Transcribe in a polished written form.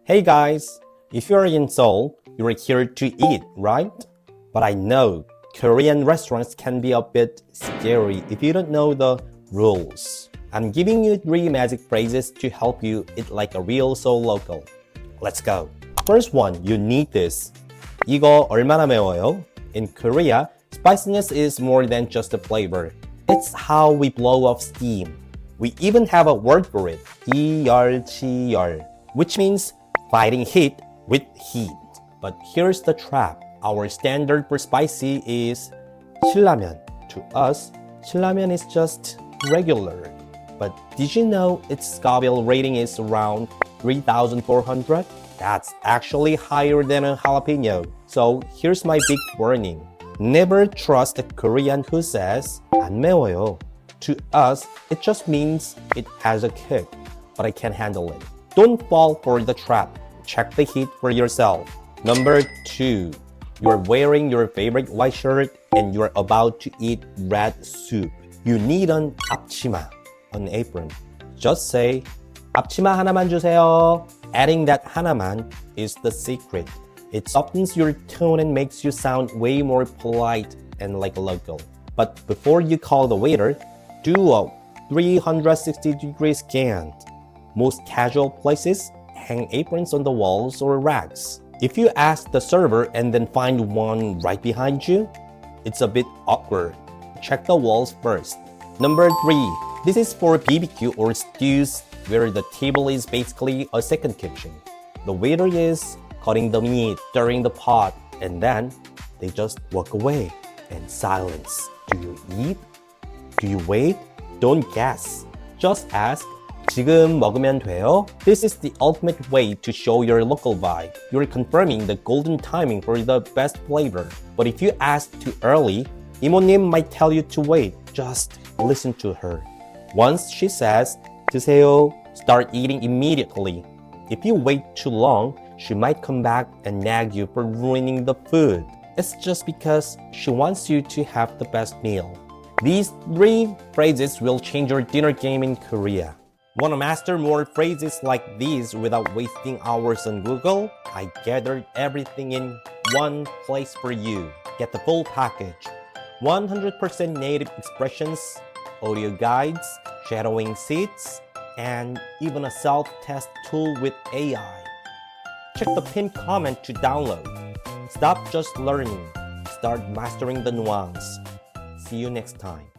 Hey guys, if you're in Seoul, you're here to eat, right? But I know Korean restaurants can be a bit scary if you don't know the rules. I'm giving you 3 magic phrases to help you eat like a real Seoul local. Let's go. First one, you need this. 이거 얼마나 매워요? In Korea, spiciness is more than just a flavor. It's how we blow off steam. We even have a word for it, 이열치열, which means fighting heat with heat. But here's the trap. Our standard for spicy is 신라면. To us, 신라면 is just regular. But did you know its Scoville rating is around 3,400? That's actually higher than a jalapeno. So here's my big warning. Never trust a Korean who says 안 매워요. To us, it just means it has a kick, but I can't handle it. Don't fall for the trap. Check the heat for yourself. Number 2. You're wearing your favorite white shirt and you're about to eat red soup. You need an 앞치마, an apron. Just say, 앞치마 하나만 주세요. Adding that 하나만 is the secret. It softens your tone and makes you sound way more polite and like a local. But before you call the waiter, do a 360-degree scan. Most casual places hang aprons on the walls or racks. If you ask the server and then find one right behind you, it's a bit awkward. Check the walls first. Number 3. This is for BBQ or stews where the table is basically a second kitchen. The waiter is cutting the meat, stirring the pot, and then they just walk away in silence. Do you eat? Do you wait? Don't guess. Just ask, 지금 먹으면 돼요? This is the ultimate way to show your local vibe. You're confirming the golden timing for the best flavor. But if you ask too early, 이모님 might tell you to wait. Just listen to her. Once she says, 드세요, start eating immediately. If you wait too long, she might come back and nag you for ruining the food. It's just because she wants you to have the best meal. These 3 phrases will change your dinner game in Korea. Want to master more phrases like these without wasting hours on Google? I gathered everything in one place for you. Get the full package. 100% native expressions, audio guides, shadowing seats, and even a self-test tool with AI. Check the pinned comment to download. Stop just learning. Start mastering the nuance. See you next time.